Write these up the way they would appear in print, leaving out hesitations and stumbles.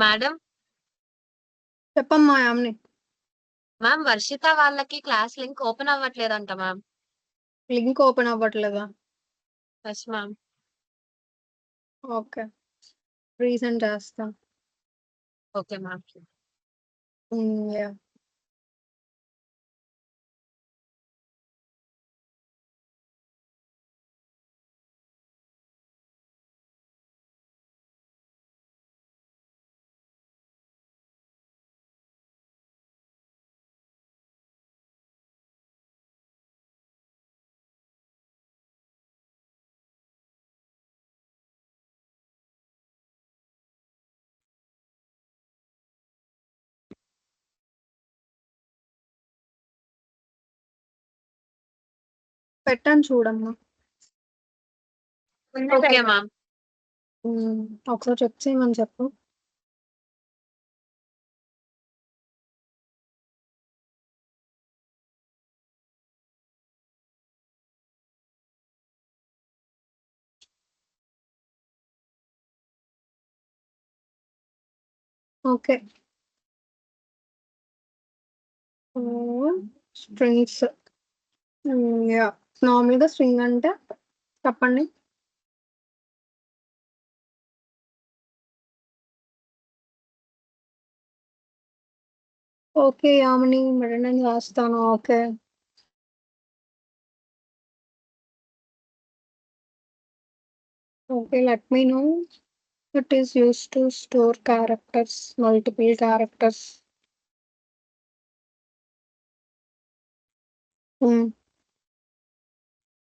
Madam చెప్పమ్మా Yamini. Ma'am Varshitha వాళ్ళకి class link open అవ్వట్లేదంట మ్యామ్. లింక్ ఓపెన్ అవ్వట్లేదా? Yes ma'am. ఓకే, రీసెంట్ చేస్తా. Okay ma'am. యా. పెట్టాను చూడమ్మా. Okay ma'am. ఒకసారి చెక్ చేయమని చెప్పు. ఓకే. స్ట్రింగ్స్. యా, నార్మల్గా స్ట్రింగ్ అంటే చెప్పండి. ఓకే యామిని, మరి నేను రాస్తాను. Okay. Okay, let me know. It is used to store characters, multiple characters.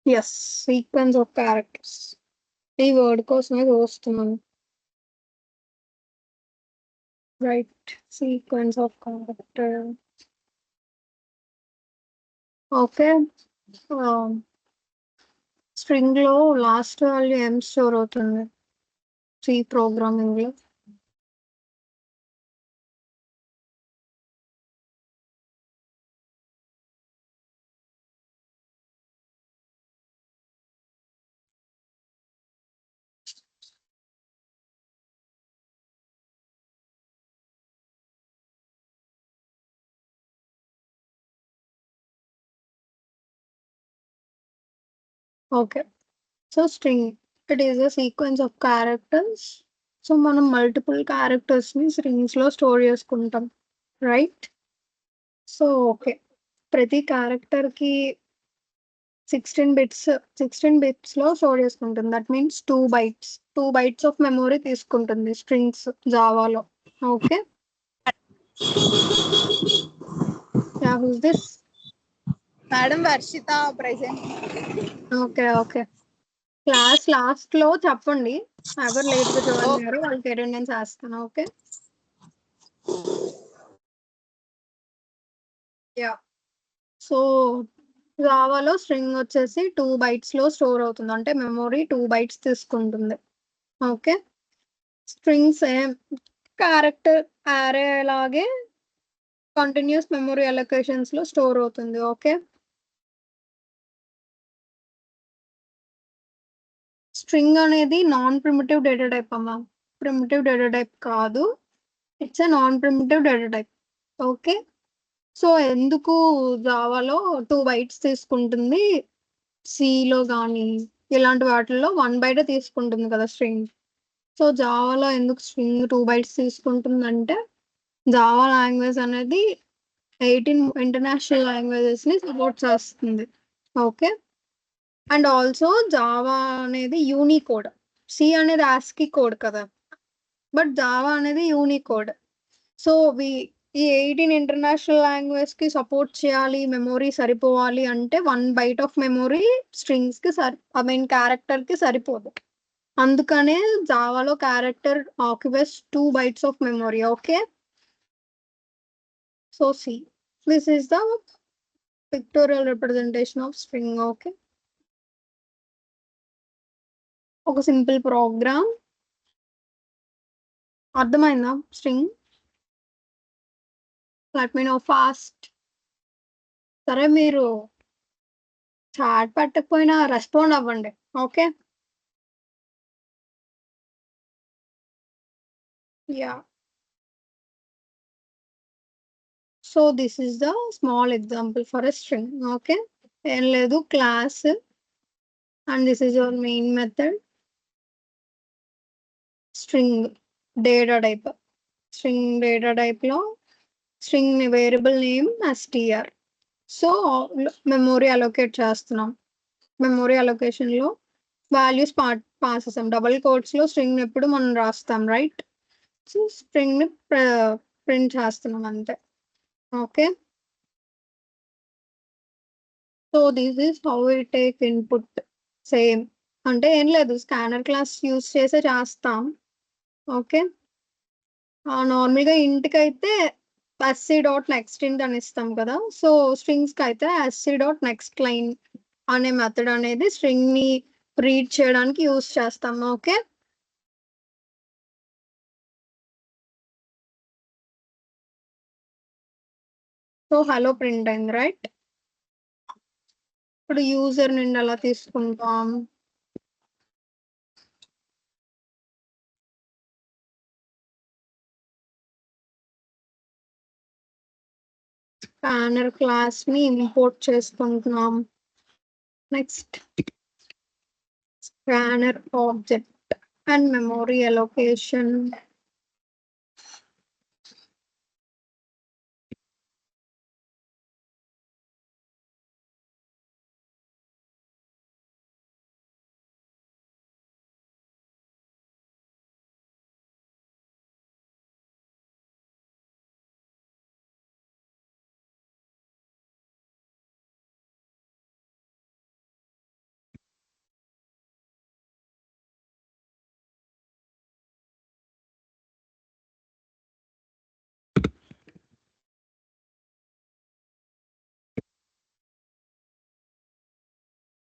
Yes, sequence of characters. ఈ వర్డ్ కోసమే చూస్తున్నాను. Right, sequence of character. Okay. String లో లాస్ట్ వాల్యూ ఏం స్టోర్ అవుతుంది సి ప్రోగ్రామింగ్ లో? Okay, so string it is a sequence of characters. So మనం multiple characters ని strings లో స్టోర్ చేసుకుంటాం, రైట్? సో ఓకే, ప్రతి క్యారెక్టర్ కి 16 బిట్స్ లో స్టోర్ చేసుకుంటుంది. That means 2 bytes of memory తీసుకుంటుంది స్ట్రింగ్స్ జావాలో. Okay. Yeah, who's this? Madam Varshita present. Okay okay, class last లో చెప్పండి ఎవరు లేట్ గా జాయిన్ అయ్యారో వాళ్ళకి అటెండెన్స్ వేస్తాను. ఓకే. యా, సో జావాలో స్ట్రింగ్ వచ్చేసి 2 బైట్స్ లో స్టోర్ అవుతుంది, అంటే మెమొరీ 2 బైట్స్ తీసుకుంటుంది. ఓకే. స్ట్రింగ్స్ ఏం క్యారెక్టర్ అరే లాగే కంటిన్యూస్ మెమొరీ అలొకేషన్స్ లో స్టోర్ అవుతుంది. ఓకే. స్ట్రింగ్ అనేది నాన్ ప్రిమిటివ్ డేటా టైప్ అమ్మా, ప్రిమిటివ్ డేటా టైప్ కాదు. It's a non primitive data type. Okay. So ఎందుకు జావాలో 2 బైట్స్ తీసుకుంటుంది, సిలో కానీ ఇలాంటి వాటిల్లో 1 బైట్ తీసుకుంటుంది కదా స్ట్రింగ్. సో జావాలో ఎందుకు స్ట్రింగ్ 2 బైట్స్ తీసుకుంటుందంటే జావా లాంగ్వేజ్ అనేది 18 ఇంటర్నేషనల్ లాంగ్వేజెస్ ని సపోర్ట్ చేస్తుంది. ఓకే. అండ్ ఆల్సో జావా అనేది యూనికోడ్. సి అనేది ఆస్కీ కోడ్ కదా, బట్ జావా అనేది యూనికోడ్. సో ఈ 18 ఇంటర్నేషనల్ లాంగ్వేజ్ కి సపోర్ట్ చేయాలి, మెమొరీ సరిపోవాలి అంటే 1 బైట్ ఆఫ్ మెమొరీ స్ట్రింగ్స్ కి క్యారెక్టర్ కి సరిపోదు. అందుకనే జావాలో character occupies 2 bytes of memory. Okay. So C, this is the pictorial representation of string. Okay, ఒక సింపుల్ ప్రోగ్రామ్. అర్థమైందా string? Let me know fast. సరే, మీరు చాట్ పెట్టకపోయినా రెస్పాండ్ అవ్వండి. Okay. Yeah, so this is the small example for a string. Okay, ఏం లేదు, class and this is your main method. String data type, string data type లో string variable name str. So memory allocate చేస్తున్నాం. Memory allocation లో values pass చేస్తాం. Double quotes లో string ఎప్పుడు మనం రాస్తాం, రైట్? సో స్ట్రింగ్ ని ప్రింట్ చేస్తున్నాం అంతే. Okay, so this is how we take input. Same అంటే ఏం లేదు, స్కానర్ క్లాస్ యూస్ చేసే చేస్తాం. ఓకే, నార్మల్గా ఇంటికి అయితే ఎస్సీ డాట్ నెక్స్ట్ ఇంట్ అని ఇస్తాం కదా. సో స్ట్రింగ్స్ కి అయితే ఎస్సీ డాట్ నెక్స్ట్ లైన్ అనే మెథడ్ అనేది స్ట్రింగ్ ని రీడ్ చేయడానికి యూస్ చేస్తాం. ఓకే, సో హలో ప్రింట్ అయింది, రైట్? ఇప్పుడు యూజర్ నుండి అలా తీసుకుంటాం. స్కానర్ క్లాస్ ని ఇంపోర్ట్ చేసుకుంటున్నాం. Next scanner object and memory allocation.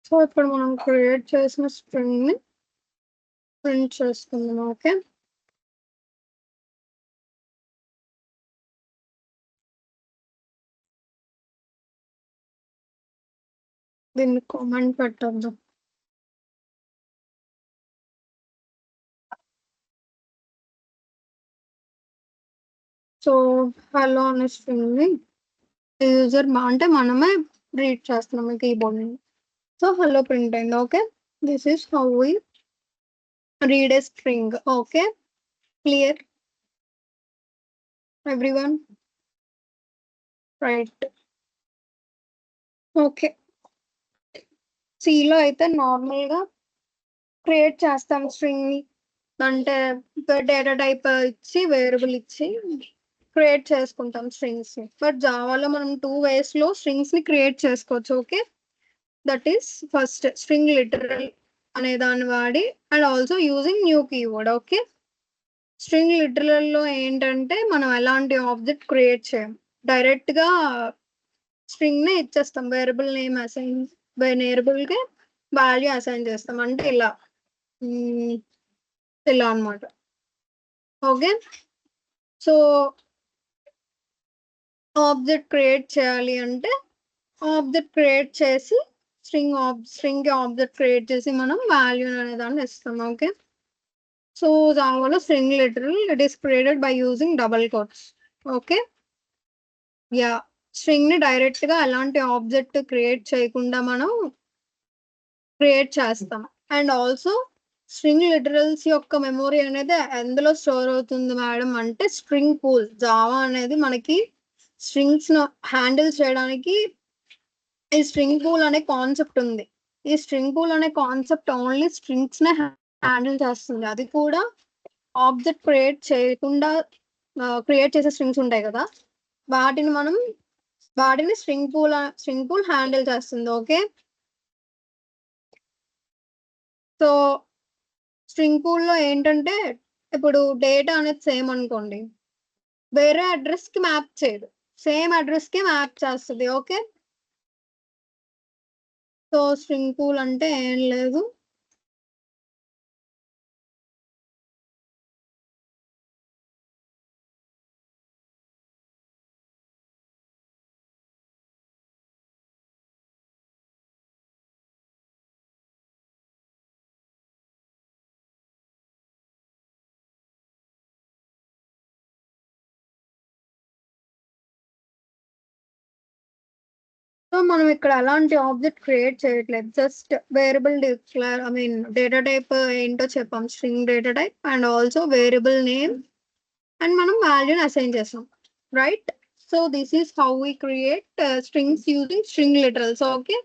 So ఇప్పుడు మనం క్రియేట్ చేసిన స్ట్రింగ్ ని ప్రింట్ చేసుకుందాం. ఓకే, దీన్ని కామెంట్ పెట్టొద్దాం. సో హలో అనే స్ట్రింగ్ ని యూజర్ అంటే మనమే రీడ్ చేస్తున్నాం కీబోర్డ్ ని. సో హలో ప్రింట్ అయింది. Okay, this is how we read a string. Okay, clear everyone, right? Okay, సిలో అయితే నార్మల్ గా క్రియేట్ చేస్తాం స్ట్రింగ్ ని, అంటే డేటా టైప్ ఇచ్చి వేరియబుల్ ఇచ్చి క్రియేట్ చేసుకుంటాం స్ట్రింగ్స్ ని. బట్ జావాలో మనం 2 ways లో స్ట్రింగ్స్ ని క్రియేట్ చేసుకోవచ్చు. Okay, that is first string literal అనే దాన్ని వాడి and also using new keyword. Okay, string literal లో ఏంటంటే మనం ఎలాంటి ఆబ్జెక్ట్ క్రియేట్ చేయం, డైరెక్ట్ గా స్ట్రింగ్ నే ఇచ్చేస్తాం. వేరియబుల్ నేమ్ అసైన్, వేరియబుల్ కి వాల్యూ అసైన్ చేస్తాం, అంటే ఇలా ఇలా అనమాట. ఓకే, సో ఆబ్జెక్ట్ క్రియేట్ చేయాలి అంటే ఆబ్జెక్ట్ క్రియేట్ చేసి స్ట్రింగ్ ఆబ్జెక్ట్ క్రియేట్ చేసి మనం వాల్యూ అనే దాన్ని ఇస్తాం. ఓకే, సో జావాలో string literal it is created by using double quotes. Okay, yeah, string ని డైరెక్ట్ గా ఎలాంటి ఆబ్జెక్ట్ క్రియేట్ చేయకుండా మనం క్రియేట్ చేస్తాం. అండ్ ఆల్సో స్ట్రింగ్ లిటరల్స్ యొక్క మెమొరీ అనేది ఎందులో స్టోర్ అవుతుంది మేడం అంటే స్ట్రింగ్ పూల్. జావా అనేది మనకి స్ట్రింగ్స్ ను హ్యాండిల్ చేయడానికి ఈ స్ట్రింగ్ పూల్ అనే కాన్సెప్ట్ ఉంది. ఈ స్ట్రింగ్ పూల్ అనే కాన్సెప్ట్ ఓన్లీ స్ట్రింగ్స్ నే హ్యాండిల్ చేస్తుంది. అది కూడా ఆబ్జెక్ట్ క్రియేట్ చేయకుండా క్రియేట్ చేసే స్ట్రింగ్స్ ఉంటాయి కదా, వాటిని స్ట్రింగ్ పూల్ హ్యాండిల్ చేస్తుంది. ఓకే, సో స్ట్రింగ్ పూల్ లో ఏంటంటే ఇప్పుడు డేటా అనేది సేమ్ అనుకోండి, వేరే అడ్రస్ కి మ్యాప్ చేయదు, సేమ్ అడ్రస్ కి మ్యాప్ చేస్తుంది. ఓకే, సో స్ట్రింగ్ పూల్ అంటే ఏం లేదు, సో మనం ఇక్కడ అలాంటి ఆబ్జెక్ట్ క్రియేట్ చేయట్లేదు, just variable declare data type ఏంటో చెప్పాం, string data type and also variable name and మనం వాల్యూని అసైన్ చేస్తాం, right? So this is how we create strings using string literals. Okay,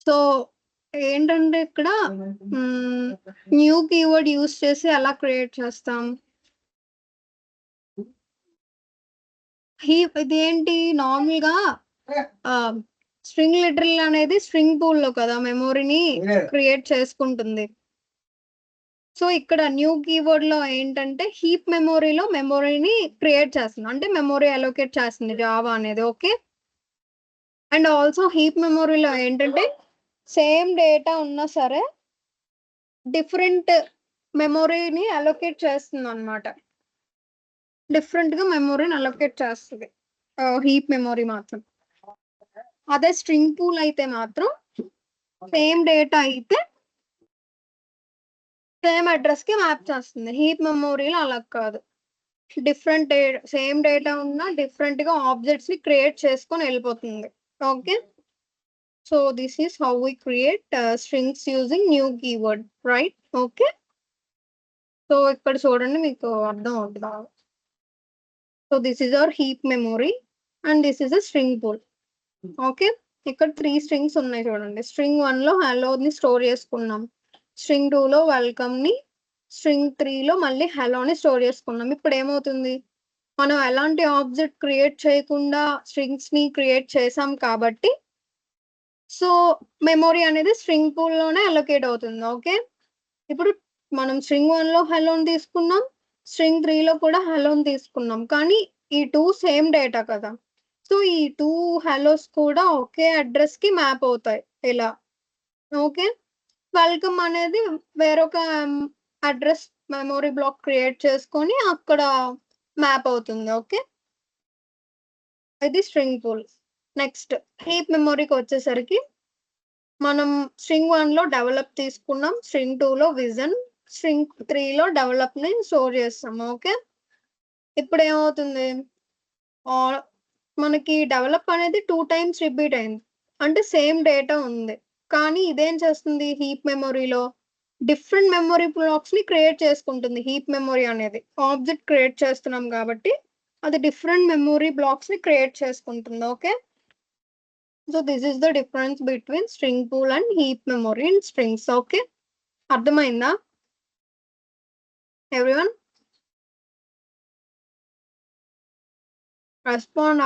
so ఏంటంటే ఇక్కడ న్యూ కీవర్డ్ యూస్ చేసి ఎలా క్రియేట్ చేస్తాం? ఇదేంటి నార్మల్ గా స్ట్రింగ్ లిటరల్ అనేది స్ట్రింగ్ పూల్ లో కదా మెమొరీని క్రియేట్ చేసుకుంటుంది. సో ఇక్కడ న్యూ కీవర్డ్ లో ఏంటంటే హీప్ మెమొరీలో మెమొరీని క్రియేట్ చేస్తుంది, అంటే మెమొరీ అలోకేట్ చేస్తుంది జావా అనేది. ఓకే, అండ్ ఆల్సో హీప్ మెమొరీలో ఏంటంటే సేమ్ డేటా ఉన్నా సరే డిఫరెంట్ మెమొరీని అలోకేట్ చేస్తుంది అనమాట, డిఫరెంట్ గా మెమొరీని అలోకేట్ చేస్తుంది హీప్ మెమొరీ మాత్రం. అదే స్ట్రింగ్ పూల్ అయితే మాత్రం సేమ్ డేటా అయితే సేమ్ అడ్రస్ కి మ్యాప్ చేస్తుంది. హీప్ మెమొరీలో అలా కాదు, డిఫరెంట్ సేమ్ డేటా ఉన్న డిఫరెంట్ గా ఆబ్జెక్ట్స్ ని క్రియేట్ చేసుకొని వెళ్ళిపోతుంది. Okay, so this is how we create strings using new keyword, right? Okay, so ఇక్కడ చూడండి మీకు అర్థం అవుతుంది బాగా. So this is our heap memory and this is a string pool. Okay, ఇక్కడ 3 స్ట్రింగ్స్ ఉన్నాయి చూడండి. స్ట్రింగ్ 1 లో హలో ని స్టోర్ చేసుకున్నాం, స్ట్రింగ్ 2 లో వెల్కమ్ ని, స్ట్రింగ్ 3 లో మళ్ళీ హలో ని స్టోర్ చేసుకున్నాం. ఇప్పుడు ఏమవుతుంది, మనం ఎలాంటి ఆబ్జెక్ట్ క్రియేట్ చేయకుండా స్ట్రింగ్స్ ని క్రియేట్ చేసాం కాబట్టి సో మెమొరీ అనేది స్ట్రింగ్ పూల్ లోనే అలొకేట్ అవుతుంది. ఓకే, ఇప్పుడు మనం స్ట్రింగ్ 1 లో హలోని తీసుకున్నాం, స్ట్రింగ్ 3 లో కూడా హలోని తీసుకున్నాం, కానీ ఈ 2 సేమ్ డేటా కదా, సో ఈ 2 హలోస్ కూడా ఒకే అడ్రస్ కి మ్యాప్ అవుతాయి ఇలా. ఓకే, వెల్కమ్ అనేది వేరొక అడ్రస్ మెమొరీ బ్లాక్ క్రియేట్ చేసుకొని అక్కడ మ్యాప్ అవుతుంది. ఓకే, ఇది స్ట్రింగ్ పూల్. నెక్స్ట్ హీప్ మెమొరీకి వచ్చేసరికి మనం స్ట్రింగ్ 1 లో డెవలప్ తీసుకున్నాం, స్ట్రింగ్ 2 లో విజన్, స్ట్రింగ్ 3 లో డెవలప్ ని స్టోర్ చేస్తాం. ఓకే, ఇప్పుడు ఏమవుతుంది, మనకి డెవలప్ అనేది 2 టైమ్స్ రిపీట్ అయింది, అంటే సేమ్ డేటా ఉంది, కానీ ఇదేం చేస్తుంది హీప్ మెమొరీలో డిఫరెంట్ మెమొరీ బ్లాక్స్ ని క్రియేట్ చేసుకుంటుంది. హీప్ మెమొరీ అనేది ఆబ్జెక్ట్ క్రియేట్ చేస్తున్నాం కాబట్టి అది డిఫరెంట్ మెమొరీ బ్లాక్స్ ని క్రియేట్ చేసుకుంటుంది. Okay, so this is the difference between string pool and heap memory in strings. Okay, అర్థమైందా ఎవ్రీవన్? రెస్పాండ్.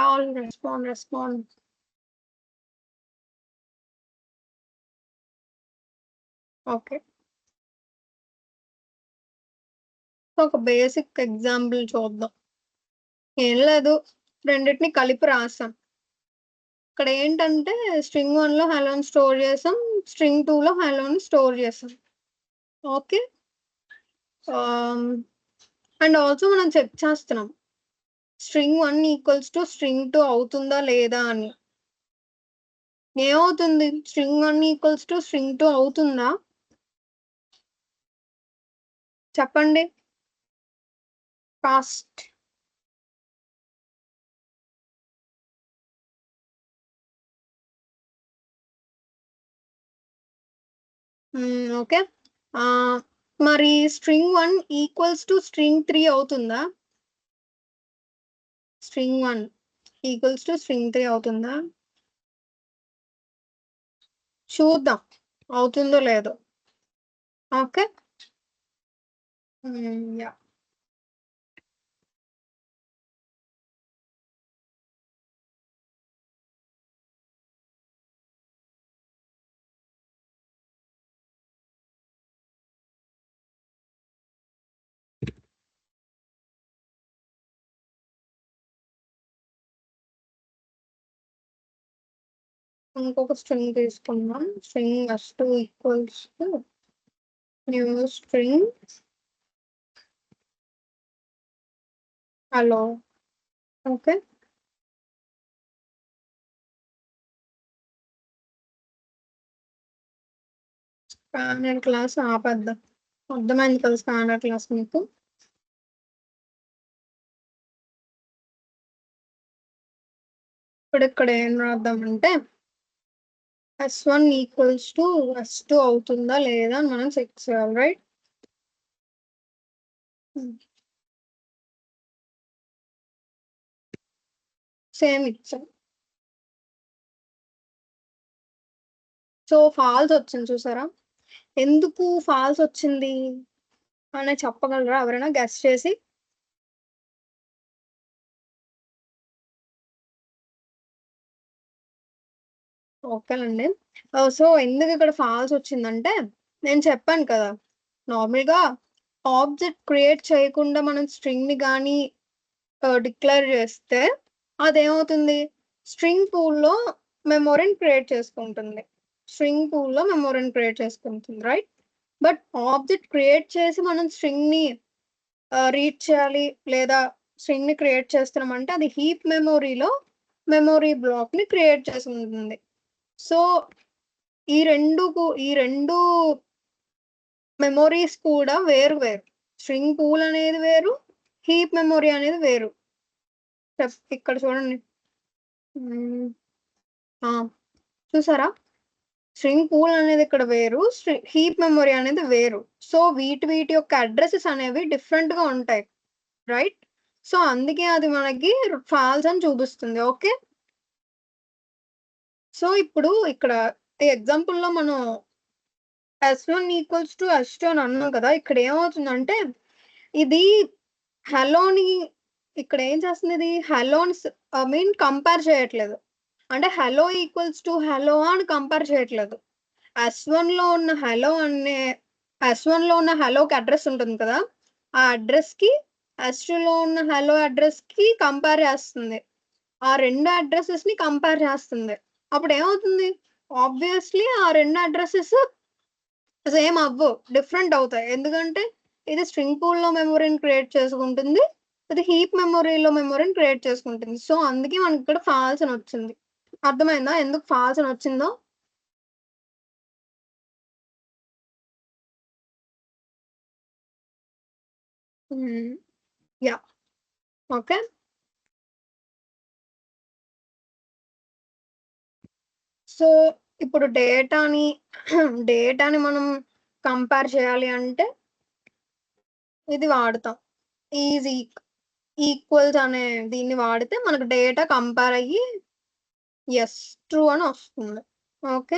ఓకే, ఒక బేసిక్ ఎగ్జాంపుల్ చూద్దాం. ఏం లేదు, రెండింటిని కలిపి రాసాం. ఇక్కడ ఏంటంటే స్ట్రింగ్ 1 లో హలోని స్టోర్ చేసాం, స్ట్రింగ్ 2 లో హలోని స్టోర్ చేసాం. ఓకే, అండ్ ఆల్సో మనం చెక్ చేస్తున్నాం స్ట్రింగ్ 1 ఈక్వల్స్ టు స్ట్రింగ్ 2 అవుతుందా లేదా అని. ఏమవుతుంది, స్ట్రింగ్ 1 ఈక్వల్స్ టు స్ట్రింగ్ 2 అవుతుందా చెప్పండి ఫాస్ట్. ఓకే, మరి స్ట్రింగ్ 1 ఈక్వల్స్ టు స్ట్రింగ్ 3 అవుతుందా? స్ట్రింగ్ 1 ఈక్వల్స్ టు స్ట్రింగ్ 3 అవుతుందా చూద్దాం, అవుతుందో లేదో. ఓకే, యా, ఇంకొక స్ట్రింగ్ తీసుకుందాం. String S2 equals to new string hello. Okay, spanner class ఆపేద్దాం. అర్థమైంది కదా స్పానర్ క్లాస్ మీకు? ఇప్పుడు ఇక్కడ ఏం రాద్దామంటే S1 ఈక్వల్స్ టు S2 అవుతుందా లేదా అని మనం చెక్ చేయాలి, రైట్? సేమ్ ఇచ్చాం. సో ఫాల్స్ వచ్చింది చూసారా? ఎందుకు ఫాల్స్ వచ్చింది అని చెప్పగలరా ఎవరైనా గెస్ చేసి? ఓకేనండి. సో ఎందుకు ఇక్కడ ఫాల్స్ వచ్చిందంటే నేను చెప్పాను కదా, నార్మల్గా ఆబ్జెక్ట్ క్రియేట్ చేయకుండా మనం స్ట్రింగ్ ని కానీ డిక్లేర్ చేస్తే అదేమవుతుంది, స్ట్రింగ్ పూల్లో మెమొరీని క్రియేట్ చేసుకుంటుంది. రైట్? బట్ ఆబ్జెక్ట్ క్రియేట్ చేసి మనం స్ట్రింగ్ ని రీడ్ చేయాలి లేదా స్ట్రింగ్ ని క్రియేట్ చేస్తున్నామంటే అది హీప్ మెమొరీలో మెమొరీ బ్లాక్ ని క్రియేట్ చేసి ఉంటుంది. సో ఈ రెండు మెమొరీస్ కూడా వేరు. స్ట్రింగ్ పూల్ అనేది వేరు, హీప్ మెమొరీ అనేది వేరు. ఇక్కడ చూడండి, చూసారా? స్ట్రింగ్ పూల్ అనేది ఇక్కడ వేరు, హీప్ మెమొరీ అనేది వేరు. సో వీటి యొక్క అడ్రసెస్ అనేవి డిఫరెంట్ గా ఉంటాయి, రైట్? సో అందుకే అది మనకి ఫాల్స్ అని చూపిస్తుంది. ఓకే, సో ఇప్పుడు ఇక్కడ ఈ ఎగ్జాంపుల్ లో మనం S1 ఈక్వల్స్ టు S2 అని అన్నాం కదా, ఇక్కడ ఏమవుతుందంటే ఇది హలోని ఇక్కడ ఏం చేస్తుంది, ఇది హలోని కంపేర్ చేయట్లేదు. అంటే హలో ఈక్వల్స్ టు హలో అని కంపేర్ చేయట్లేదు. S1 లో ఉన్న హలోకి అడ్రస్ ఉంటుంది కదా, ఆ అడ్రస్ కి S2 లో ఉన్న హలో అడ్రస్ కి కంపేర్ చేస్తుంది. ఆ రెండు అడ్రసెస్ ని కంపేర్ చేస్తుంది. అప్పుడు ఏమవుతుంది, ఆబ్వియస్లీ ఆ రెండు అడ్రసెస్ సేమ్ అవ్వవు, డిఫరెంట్ అవుతాయి. ఎందుకంటే ఇది స్ట్రింగ్ పూల్ లో మెమొరీని క్రియేట్ చేసుకుంటుంది, ఇది హీప్ మెమొరీలో మెమొరీని క్రియేట్ చేసుకుంటుంది. సో అందుకే మనకి ఇక్కడ ఫాల్స్ అని వచ్చింది. అర్థమైందా ఎందుకు ఫాల్స్ అని వచ్చిందో? Yeah, okay. సో ఇప్పుడు డేటాని మనం కంపేర్ చేయాలి అంటే ఇది వాడతాం, ఈజ్ ఈక్వల్స్ అనే దీన్ని వాడితే మనకు డేటా కంపేర్ అయ్యి ఎస్ ట్రూ అని వస్తుంది. ఓకే,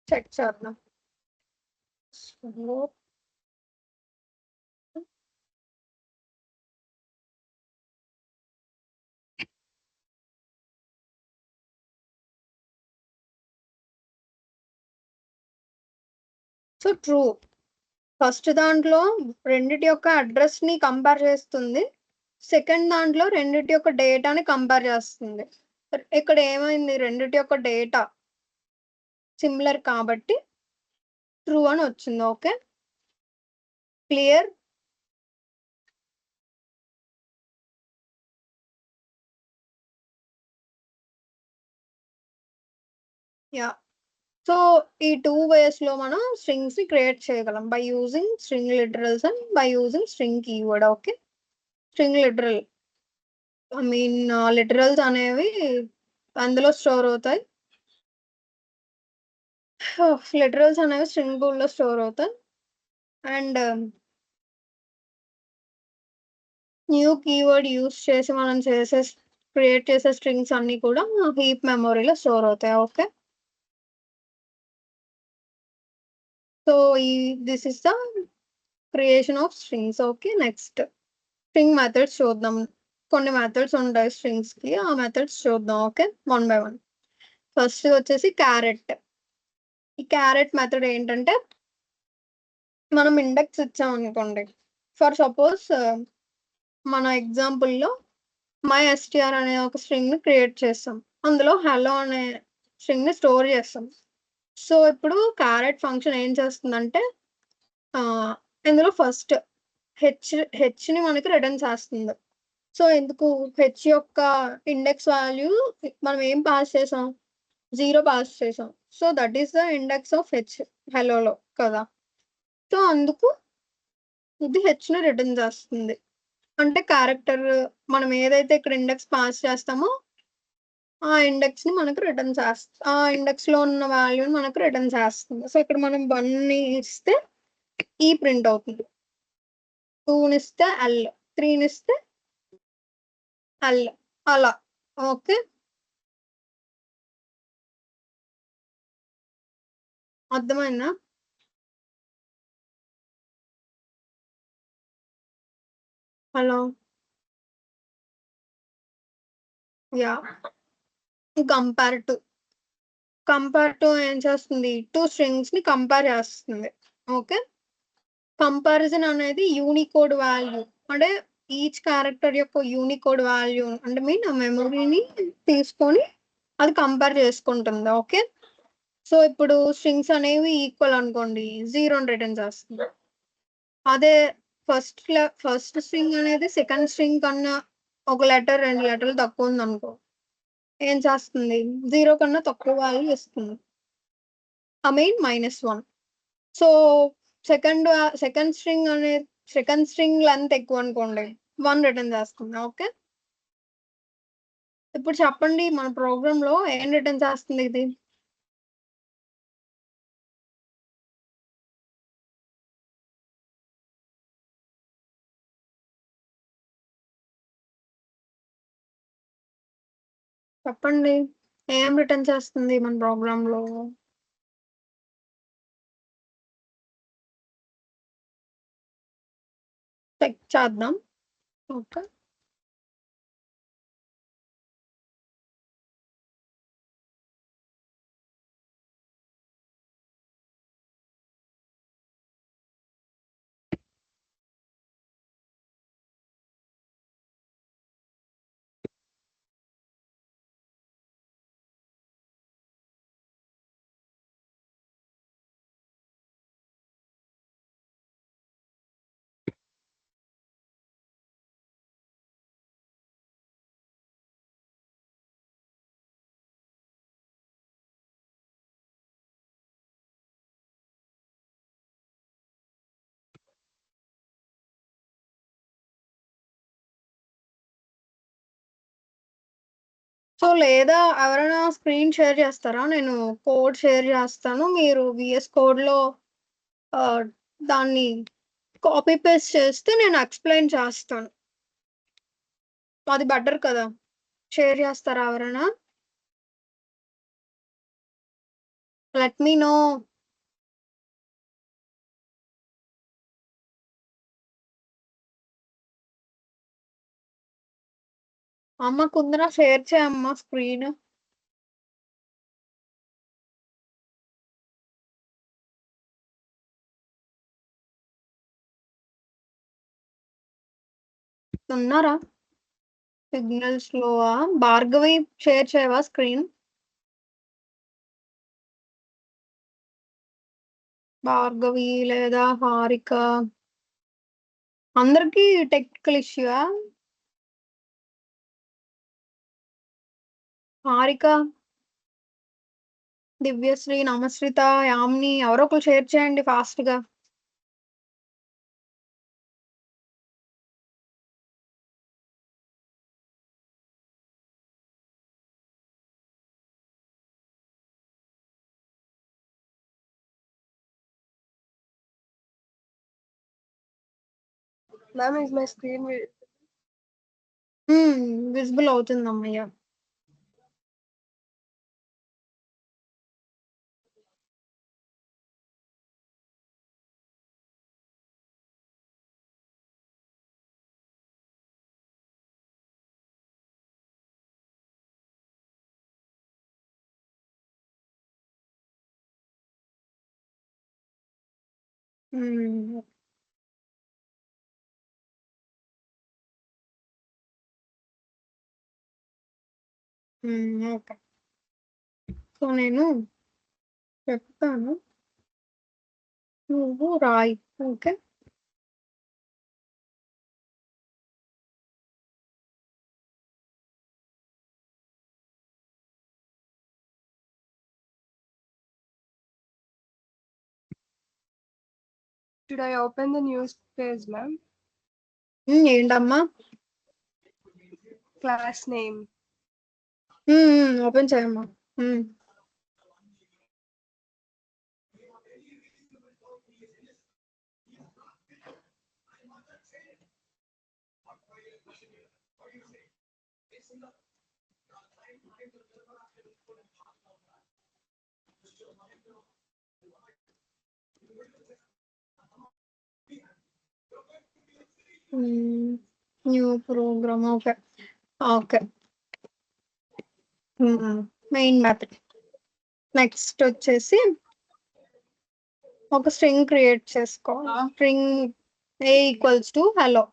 చెక్ చేద్దాం. So true. ఫస్ట్ దాంట్లో రెండిటి యొక్క అడ్రస్ ని కంపేర్ చేస్తుంది, సెకండ్ దాంట్లో రెండిటి యొక్క డేటాని కంపేర్ చేస్తుంది. ఇక్కడ ఏమైంది, రెండిటి యొక్క డేటా సిమిలర్ కాబట్టి ట్రూ అని వచ్చింది. Okay, clear? యా, సో ఈ 2 ways లో మనం స్ట్రింగ్స్ ని క్రియేట్ చేయగలం, by using string literals and by using string keyword. Okay, string literal literals అనేవి అందులో స్టోర్ అవుతాయి, లిటరల్స్ అనేవి స్ట్రింగ్ పూల్ లో స్టోర్ అవుతాయి. అండ్ న్యూ కీవర్డ్ యూస్ చేసి మనం క్రియేట్ చేసే స్ట్రింగ్స్ అన్ని కూడా హీప్ మెమొరీలో స్టోర్ అవుతాయి. Okay, so this is the creation of strings. Okay, next string methods చూద్దాం. కొన్ని మెథడ్స్ ఉంటాయి స్ట్రింగ్స్ కి, ఆ మెథడ్స్ చూద్దాం. Okay, 1 by 1. ఫస్ట్ వచ్చేసి క్యారెట్. ఈ క్యారెట్ మెథడ్ ఏంటంటే మనం ఇండెక్స్ ఇచ్చాం అనుకోండి, ఫర్ సపోజ్ మన ఎగ్జాంపుల్లో MyStr అనే ఒక స్ట్రింగ్ ని క్రియేట్ చేస్తాం, అందులో హలో అనే స్ట్రింగ్ ని స్టోర్ చేస్తాం. సో ఇప్పుడు క్యారెట్ ఫంక్షన్ ఏం చేస్తుందంటే ఇందులో ఫస్ట్ హెచ్ ని మనకి రిటర్న్ చేస్తుంది. సో ఎందుకు, హెచ్ యొక్క ఇండెక్స్ వాల్యూ మనం ఏం పాస్ చేసాం, 0 పాస్ చేసాం. So that is the index of H హలోలో కదా. సో అందుకు ఇది హెచ్ ని రిటర్న్ చేస్తుంది. అంటే క్యారెక్టర్ మనం ఏదైతే ఇక్కడ ఇండెక్స్ పాస్ చేస్తామో ఆ ఇండెక్స్ ని మనకు రిటర్న్ చేస్తుంది, ఆ ఇండెక్స్ లో ఉన్న వాల్యూని మనకు రిటర్న్ చేస్తుంది. సో ఇక్కడ మనం 1 ని ఇస్తే ఈ ప్రింట్ అవుతుంది, 2 ని ఇస్తే ఎల్, 3 ని ఇస్తే ఎల్, అలా. ఓకే, అర్థమైందా? Hello, yeah. కంపేర్ టు ఏం చేస్తుంది, టూ స్ట్రింగ్స్ ని కంపేర్ చేస్తుంది. ఓకే, కంపారిజన్ అనేది యూనికోడ్ వాల్యూ, అంటే ఈచ్ క్యారెక్టర్ యొక్క యూనికోడ్ వాల్యూ అంటే మీన్ ఆ మెమరీని తీసుకొని అది కంపేర్ చేసుకుంటుంది. ఓకే, సో ఇప్పుడు స్ట్రింగ్స్ అనేవి ఈక్వల్ అనుకోండి, 0 రిటర్న్ చేస్తుంది. అదే ఫస్ట్ స్ట్రింగ్ అనేది సెకండ్ స్ట్రింగ్ కన్నా ఒక లెటర్ 2 లెటర్లు తక్కువ ఉంది అనుకో, ఏం చేస్తుంది, 0 కన్నా తక్కువ వాల్యూ ఇస్తుంది, I mean -1. So second string అనేది సెకండ్ స్ట్రింగ్ లెంత్ ఎక్కువ అనుకోండి, 1 రిటర్న్ చేస్తుంది. ఓకే, ఇప్పుడు చెప్పండి మన ప్రోగ్రామ్ లో ఏం రిటర్న్ చేస్తుంది ఇది? చెప్పండి, ఏం రిటర్న్ చేస్తుంది మన ప్రోగ్రామ్ లో? చెక్ చేద్దాం. ఓకే, సో లేదా ఎవరైనా స్క్రీన్ షేర్ చేస్తారా? నేను కోడ్ షేర్ చేస్తాను, మీరు విఎస్ కోడ్ లో ఆ, దాన్ని కాపీ పేస్ట్ చేస్తే నేను ఎక్స్ప్లెయిన్ చేస్తాను, అది బెటర్ కదా. షేర్ చేస్తారా ఎవరైనా? Let me know. అమ్మ కుందర షేర్ చేయమ్మా స్క్రీన్. ఉన్నారా? సిగ్నల్ స్లోవా? భార్గవి షేర్ చేయవా స్క్రీన్? భార్గవి లేదా హారిక, అందరికి టెక్నికల్ ఇష్యూవా? హారిక, దివ్యశ్రీ, నమశ్రిత, యామిని ఎవరో ఒకరు షేర్ చేయండి ఫాస్ట్ గా. Ma'am, is my screen visible అవుతుంది అమ్మయ్య. ఓకే, సో నేను చెప్తాను, నువ్వు రాయి. Okay, Should I open the news page, ma'am? ఏంటమ్మా? Class name. ఓపెన్ చేయమ్మా. New programme. Okay okay. Main method. Next వచ్చేసి ఒక స్ట్రింగ్ క్రియేట్ చేసుకో. String a equals to hello.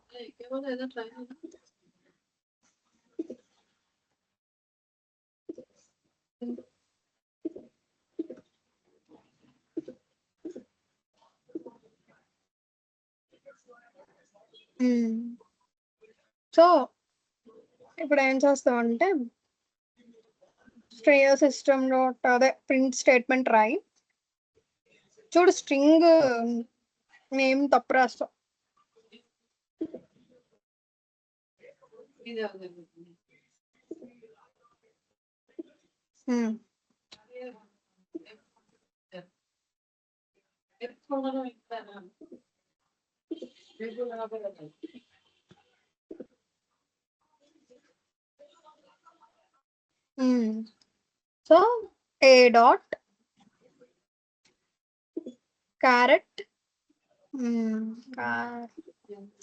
So ఇప్పుడు ఏం చేస్తామంటే సిస్టమ్ డాట్ అదే ప్రింట్ స్టేట్మెంట్ రాయి. చూడు స్ట్రింగ్ నేమ్ తప్పు రాస్తాం. So a dot carrot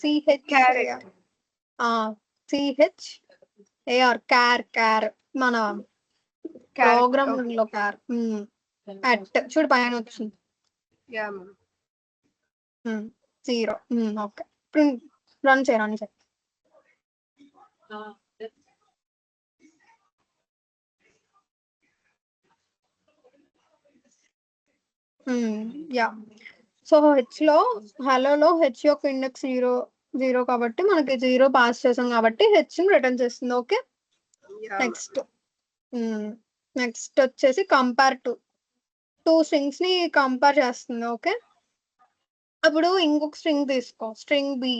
CHAR క్యార్ మన ప్రోగ్రామ్ లో క్యార్ అట్ చూడు పైన వచ్చింది 0. ఓకే రన్ చేయి. యా. సో హెచ్లో హలోలో హెచ్ యొక్క ఇండెక్స్ 0 కాబట్టి మనకి 0 పాస్ చేసాం కాబట్టి హెచ్ రిటర్న్ చేస్తుంది. ఓకే. నెక్స్ట్ వచ్చేసి కంపేర్ టు 2 స్ట్రింగ్స్ ని కంపేర్ చేస్తుంది. ఓకే. అప్పుడు ఇంకొక స్ట్రింగ్ తీసుకో. String B.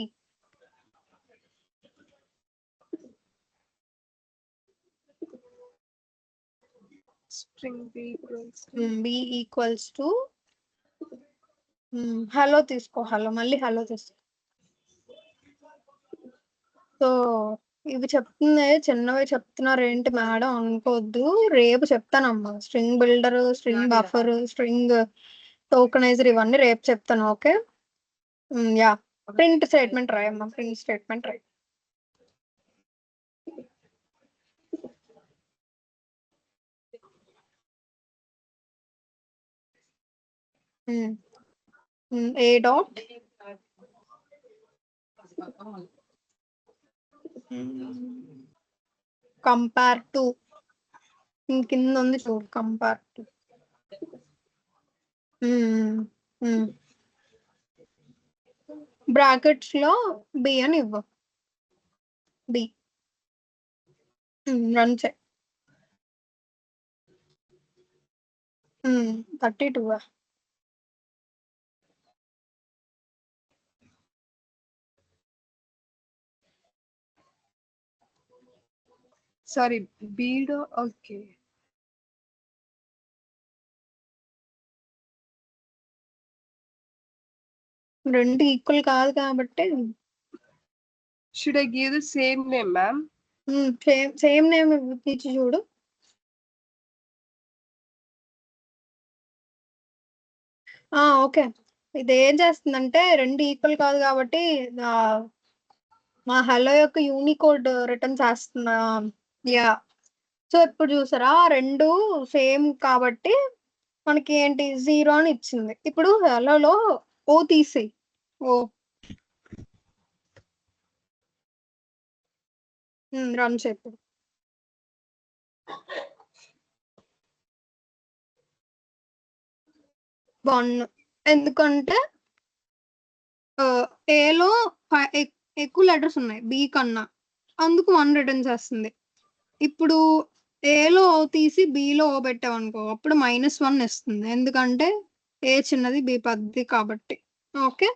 B equals to hello తీసుకో. మళ్ళీ హలో తీసుకో. సో ఇవి చిన్నవి చెప్తున్నారు ఏంటి మేడం అనుకోవద్దు. రేపు చెప్తానమ్మా. String builder, string buffer, string tokenizer ఇవన్నీ రేపు చెప్తాను. ఓకే. యా. ప్రింట్ స్టేట్మెంట్ రాయమ్మా. ప్రింట్ స్టేట్మెంట్ రాయి. a డాట్ కంపేర్ టు కింద ఉంది చూడు. కంపేర్ టు బ్రాకెట్స్ లో బి అని ఇవ్వ. బి రన్ చే. 32. సారీ బీడో. ఓకే. రెండు ఈక్వల్ కాదు కాబట్టి should I give the same name ma'am? Same name ఇచ్చి చూడు. ఓకే. ఇది ఏం చేస్తుందంటే రెండు ఈక్వల్ కాదు కాబట్టి మా హలో యొక్క యూనికోడ్ రిటర్న్ చేస్తున్నా. యా. సో ఇప్పుడు చూసారా రెండు సేమ్ కాబట్టి మనకి ఏంటి 0 అని ఇచ్చింది. ఇప్పుడు హలోలో ఓ తీసేయి. రన్ చెప్పు. 1 ఎందుకంటే ఏలో ఎక్కువ లెటర్స్ ఉన్నాయి బి కన్నా, అందుకు 1 రిటర్న్ చేస్తుంది. ఇప్పుడు ఏలో తీసి బిలో ఓ పెట్టామనుకో అప్పుడు -1 ఇస్తుంది. ఎందుకంటే ఏ చిన్నది బి పెద్దది కాబట్టి. ఓకే.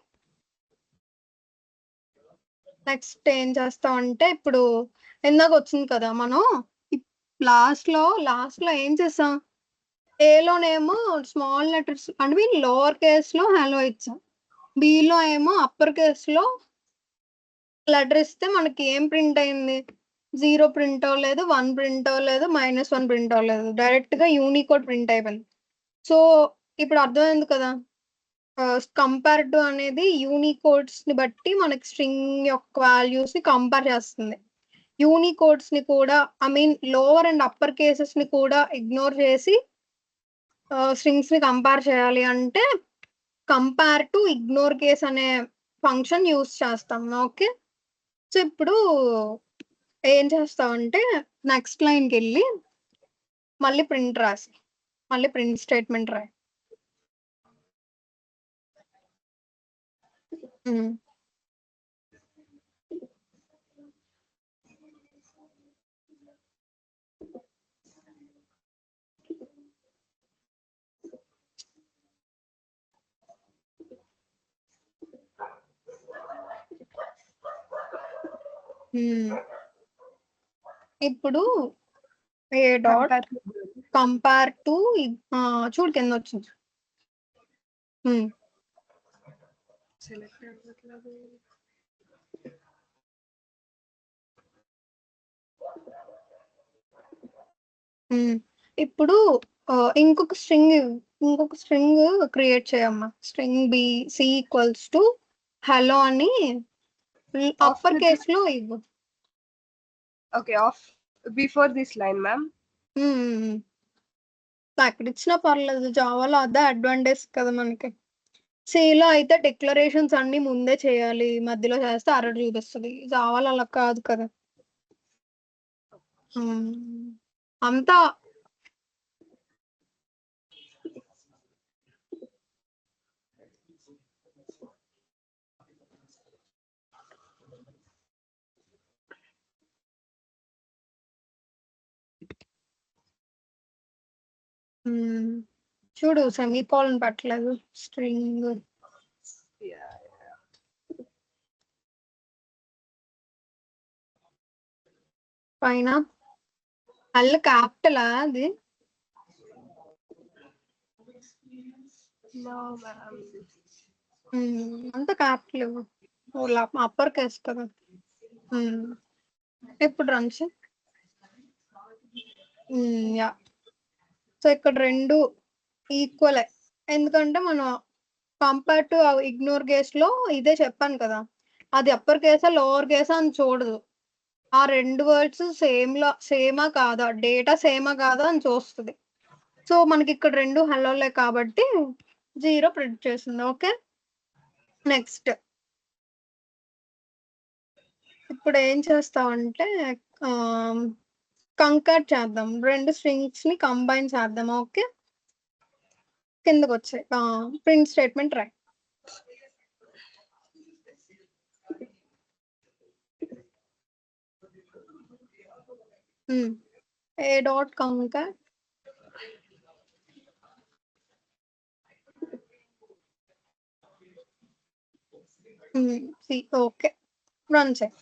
నెక్స్ట్ ఏం చేస్తామంటే ఇప్పుడు ఇందాక వచ్చింది కదా మనం లాస్ట్ లో ఏం చేసాం ఏలోనేమో స్మాల్ లెటర్స్ అంటే లోవర్ కేస్ లో హలో ఇచ్చాం బిలో ఏమో అప్పర్ కేస్ లో లెటర్ ఇస్తే మనకి ఏం ప్రింట్ అయింది 0 ప్రింట్ అవ్వలేదు 1 ప్రింట్ అవ్వలేదు -1 ప్రింట్ అవ్వలేదు డైరెక్ట్ గా యూనికోడ్ ప్రింట్ అయిపోయింది సో ఇప్పుడు అర్థమైంది కదా కంపేర్ టు అనేది యూనికోడ్స్ ని బట్టి మనకి స్ట్రింగ్ యొక్క వాల్యూస్ ని కంపేర్ చేస్తుంది యూనికోడ్స్ ని కూడా I mean lower and upper cases ని కూడా ఇగ్నోర్ చేసి స్ట్రింగ్స్ ని కంపేర్ చేయాలి అంటే కంపేర్ టు ఇగ్నోర్ కేస్ అనే ఫంక్షన్ యూస్ చేస్తాం ఓకే సో ఇప్పుడు ఏం చేస్తామంటే నెక్స్ట్ లైన్కి వెళ్ళి మళ్ళీ ప్రింట్ రాసి మళ్ళీ ప్రింట్ స్టేట్మెంట్ రాయి ఇప్పుడు ఏ డాట్ కంపేర్ టు చూడు కింద వచ్చింది ఇప్పుడు ఇంకొక స్ట్రింగ్ క్రియేట్ చేయమ్మా string B C equals to hello అని అప్పర్ కేస్ లో ఇవ్వు okay of before this line ma'am అక్కడ ఇచ్చినా పర్లేదు జావాలో అదే అడ్వాంటేజ్ కదా మనకి సిలో అయితే డిక్లరేషన్స్ అన్ని ముందే చేయాలి మధ్యలో చేస్తే అరడు చూపిస్తుంది జావాలో అలా కాదు కదా అంతా చూడు సెమీకోలన్ పెట్టలేదు స్ట్రింగ్ పైన అల్ల క్యాపిటల్ అది అంత క్యాపిటల్ అప్పర్ కేస్ కదా ఇప్పుడు రన్ యా సో ఇక్కడ రెండు ఈక్వల్ ఎందుకంటే మనం కంపేర్ టు ఇగ్నోర్ కేస్ లో ఇదే చెప్పాను కదా అది అప్పర్ కేసా లోవర్ కేసా అని చూడదు ఆ రెండు వర్డ్స్ సేమా కాదా డేటా సేమా కాదా అని చూస్తుంది సో మనకి ఇక్కడ రెండు హలోలే కాబట్టి 0 ప్రింట్ చేస్తుంది ఓకే నెక్స్ట్ ఇప్పుడు ఏం చేస్తామంటే కంకాట్ చేద్దాం రెండు స్ట్రింగ్స్ ని కంబైన్ చేద్దాం ఓకే కిందకు వచ్చాయి ప్రింట్ స్టేట్మెంట్ రాయి ఏ డాట్ కంకాట్ ఓకే రన్ చేయి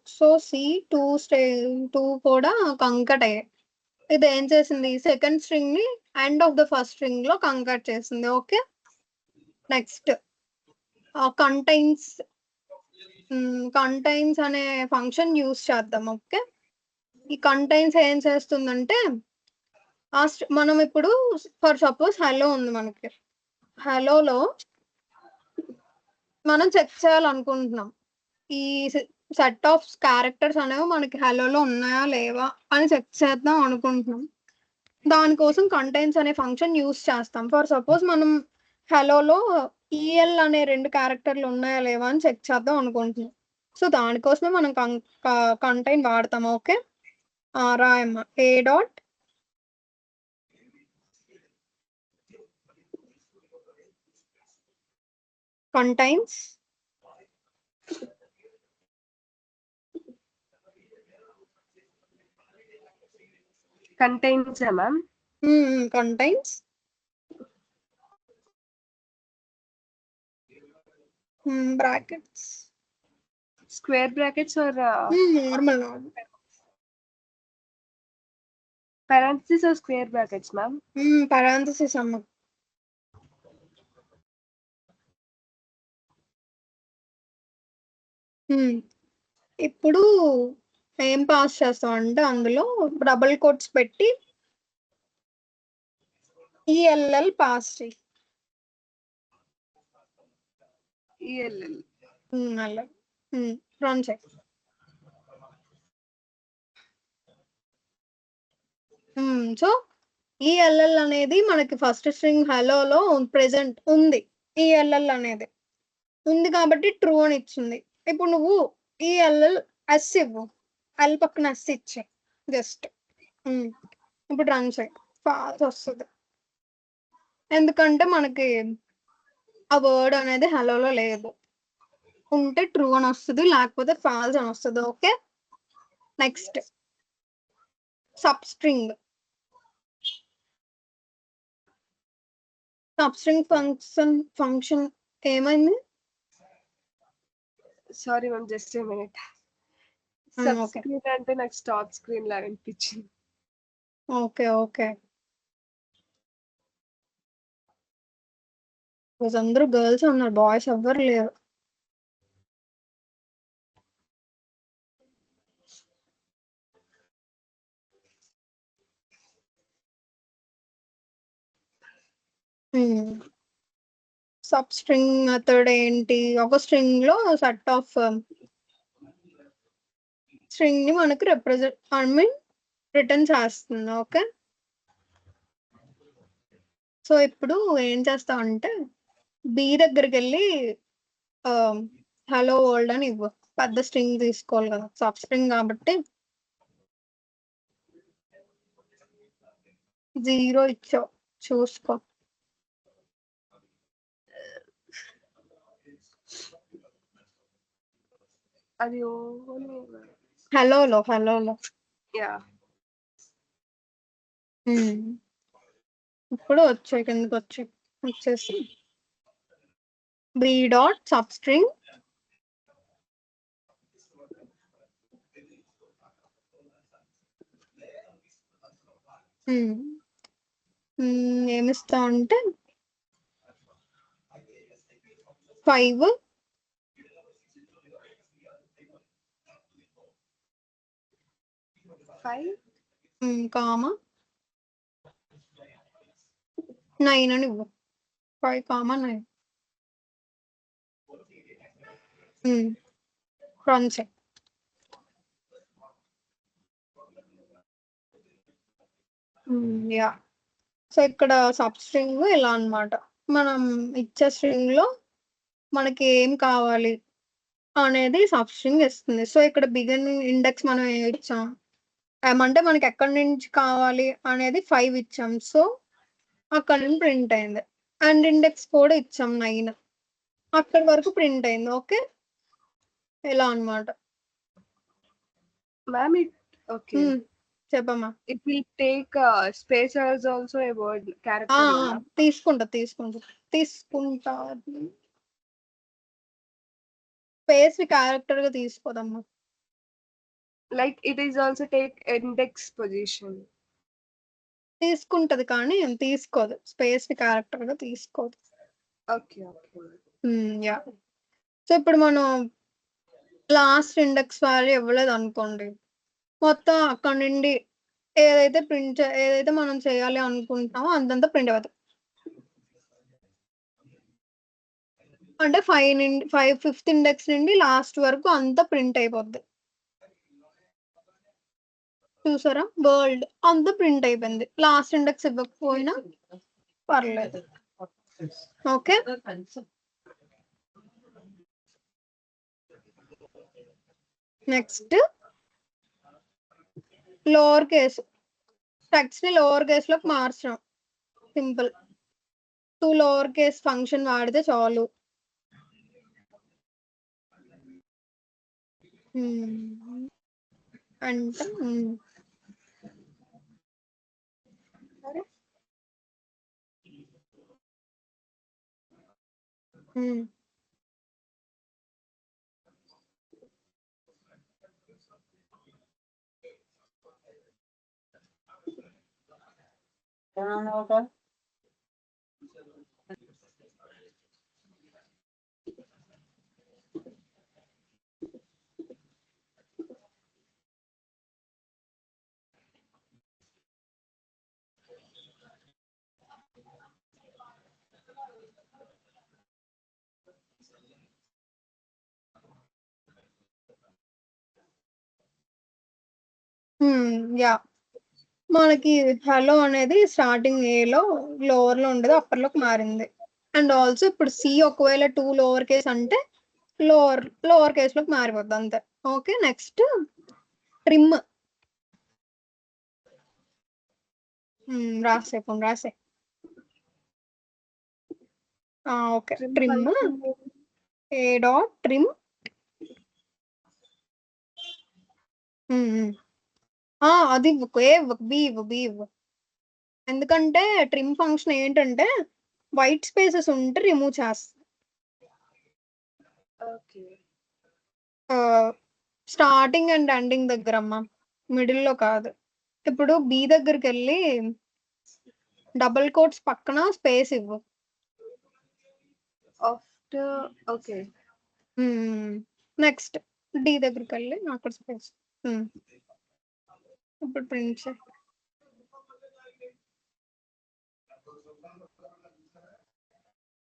సో C2 కూడా కంకట్ అయ్యాయి ఇది ఏం చేసింది సెకండ్ స్ట్రింగ్ ని end of the first string లో కంకట్ చేసింది ఓకే నెక్స్ట్ కంటైన్స్ అనే ఫంక్షన్ యూస్ చేద్దాం ఓకే ఈ కంటైన్స్ ఏం చేస్తుందంటే మనం ఇప్పుడు ఫర్ సపోజ్ హలో ఉంది మనకి హలోలో మనం చెక్ చేయాలనుకుంటున్నాం ఈ సెట్ ఆఫ్ క్యారెక్టర్స్ అనేవి మనకి హలోలో ఉన్నాయా లేవా అని చెక్ చేద్దాం అనుకుంటున్నాం దానికోసం కంటైన్స్ అనే ఫంక్షన్ యూస్ చేస్తాం ఫర్ సపోజ్ మనం హలోలో ఈఎల్ అనే రెండు క్యారెక్టర్లు ఉన్నాయా లేవా అని చెక్ చేద్దాం అనుకుంటున్నాం సో దానికోసమే మనం కంటైన్ వాడతాం ఓకే రాయమ్మ A dot contains contains ma'am contains brackets Square brackets or normal parentheses or square brackets, ma'am? Parenthesis అమ్మ. ఇప్పుడు ఏం పాస్ చేస్తాం అంటే అందులో డబుల్ కోట్స్ పెట్టి ఈఎల్ఎల్ పాస్ చేయి. ELL. అలా రన్ చేయి. సో ఈఎల్ఎల్ అనేది మనకి ఫస్ట్ స్ట్రింగ్ హలోలో ప్రెసెంట్ ఉంది. ఈఎల్ఎల్ అనేది ఉంది కాబట్టి ట్రూ అని ఇచ్చింది. ఇప్పుడు నువ్వు ఈఎల్ఎల్ ఎస్ ఇవ్వు, ఎల్ పక్కన ఎస్ ఇచ్చే జస్ట్. ఇప్పుడు రన్ చేయి, ఫాల్స్ వస్తుంది. ఎందుకంటే మనకి ఆ వర్డ్ అనేది హలోలో లేదు. ఉంటే ట్రూ అని వస్తుంది, లేకపోతే ఫాల్స్ అని వస్తుంది. Okay, next sub string. Sub string function ఏమైంది? Sorry, ma'am, just a minute. Okay. Subscreen అంటే నాకు స్టార్ట్ స్క్రీన్ లాగా అనిపించింది. ఓకే అందరూ గర్ల్స్ ఉన్నారు, బాయ్స్ ఎవ్వరు లేరు. సబ్ స్ట్రింగ్ మెథడ్ ఏంటి? ఒక స్ట్రింగ్ లో సెట్ ఆఫ్ స్ట్రింగ్ ని మనకు రిటర్న్ చేస్తుంది. ఓకే, సో ఇప్పుడు ఏం చేస్తామంటే బి దగ్గరికి వెళ్ళి హలో వరల్డ్ అని ఇవ్వు. పెద్ద స్ట్రింగ్ తీసుకోవాలి కదా, సబ్ స్ట్రింగ్ కాబట్టి 0 ఇచ్చావు, చూసుకో. అది హలోలో యా. ఇప్పుడు వచ్చాయి, కిందకి వచ్చేసి బి డాట్ సబ్ స్ట్రింగ్ ఏమిస్తా అంటే 5 కామా 9 అని ఇవ్వు. 5, 9 రన్ చేయి. యా, సో ఇక్కడ సబ్ స్ట్రింగ్ ఇలా అన్నమాట. మనం ఇచ్చే స్ట్రింగ్ లో మనకి ఏం కావాలి అనేది సబ్ స్ట్రింగ్ ఇస్తుంది. సో ఇక్కడ బిగినింగ్ ఇండెక్స్ మనం ఏం ఇచ్చాం ఏమంటే మనకి ఎక్కడి నుంచి కావాలి అనేది 5 ఇచ్చాం. సో అక్కడ నుంచి ప్రింట్ అయింది. అండ్ ఇండెక్స్ కూడా ఇచ్చాం 9, అక్కడి వరకు ప్రింట్ అయింది. ఓకే, ఇలా అన్నమాట. మ్యామ్ ఓకే, చెప్పమ్మా. It will take space as also a word character. తీసుకుంటా స్పేస్ క్యారెక్టర్ గా తీసుకోదమ్మా. Like it is also take index position. తీసుకుంటది కానీ తీసుకోదు, స్పేస్ క్యారెక్టర్ గా తీసుకోదు. ఓకే యా, సో ఇప్పుడు మనం లాస్ట్ ఇండెక్స్ వాల్యూ ఇవ్వలేదు అనుకోండి, మొత్తం అక్కడ నుండి ఏదైతే మనం చేయాలి అనుకుంటామో అంతంతా ప్రింట్ అవుతుంది. అంటే 5th ఇండెక్స్ నుండి లాస్ట్ వరకు అంతా ప్రింట్ అయిపోద్ది. చూసారా, వరల్డ్ అంతా ప్రింట్ అయిపోయింది. లాస్ట్ ఇండెక్స్ ఇవ్వకపోయినా పర్లేదు. Okay, next lower case. Text ని లోవర్ కేస్ లోకి మార్చడం సింపుల్. 2 లోవర్ కేస్ ఫంక్షన్ వాడితే చాలు. అంటే యా మనకి హలో అనేది స్టార్టింగ్ ఏలో లోవర్ లో ఉండేది అప్పర్ లోకి మారింది. అండ్ ఆల్సో ఇప్పుడు సి ఒకవేళ 2 లోవర్ కేస్ అంటే లోవర్ కేస్ లోకి మారిపోద్ది అంతే. Okay next trim. రాసే okay trim A dot trim అది బి ఎందుకంటే ట్రిమ్ ఫంక్షన్ ఏంటంటే వైట్ స్పేసెస్ ఉంటే రిమూవ్ చేస్తుంది. ఓకే స్టార్టింగ్ అండ్ ఎండింగ్ దగ్గర అమ్మా, మిడిల్ లో కాదు. ఇప్పుడు బి దగ్గరికి వెళ్ళి డబుల్ కోట్స్ పక్కన స్పేస్ ఇవ్వు. ఆఫ్టర్ ఓకే నెక్స్ట్ డి దగ్గరికి వెళ్ళి అక్కడ స్పేస్. ఇప్పుడు ప్రింట్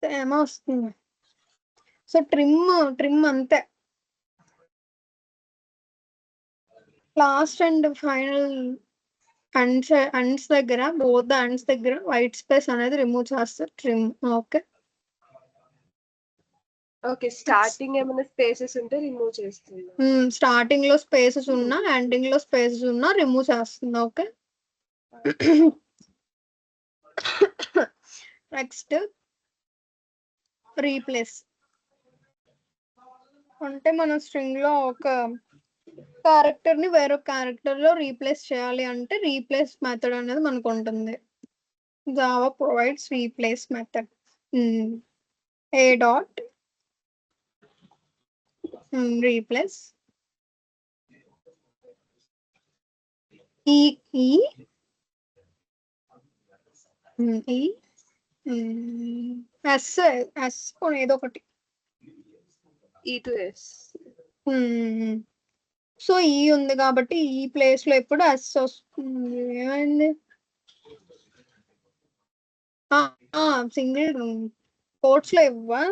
ఏమో వస్తుంది. సో ట్రిమ్ అంతే. లాస్ట్ అండ్ ఫైనల్ అండ్స్ దగ్గర బోత్ ద అండ్స్ దగ్గర వైట్ స్పేస్ అనేది రిమూవ్ చేస్తారు ట్రిమ్. ఓకే ఓకే స్టార్టింగ్ ఏమైనా స్పేసెస్ ఉంటే రిమూవ్ చేస్తుంది. స్టార్టింగ్ లో స్పేసెస్ ఉన్నా ఎండింగ్ లో స్పేసెస్ ఉన్నా రిమూవ్ చేస్తుంది. Okay next replace. అంటే మనం స్ట్రింగ్ లో ఒక క్యారెక్టర్ ని వేరొక క్యారెక్టర్ లో రీప్లేస్ చేయాలి అంటే రీప్లేస్ మెథడ్ అనేది మనకు ఉంటుంది. Java provides replace method. A dot replace S ఏదో ఒకటి E to S. సో ఈ ఉంది కాబట్టి ఈ ప్లేస్ లో ఎప్పుడు ఎస్ వస్తుంది. ఏమైంది సింగిల్ కోట్స్ లో ఇవ్వ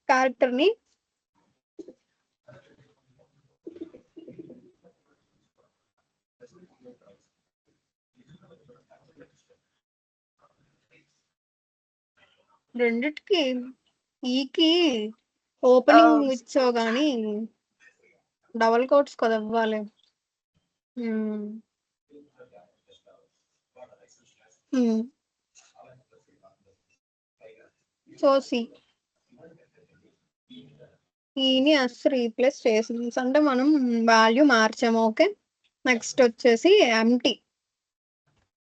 క్యారెక్టర్ ని. రెండిటికి ఈకి ఓపెనింగ్ ఇచ్చావు కానీ డబల్ కోట్స్ కదా ఇవ్వాలి. సో సి ఈని ఎస్ రీప్లేస్ చేసింది అంటే మనం వాల్యూ మార్చాము. ఓకే నెక్స్ట్ వచ్చేసి ఎంటీ.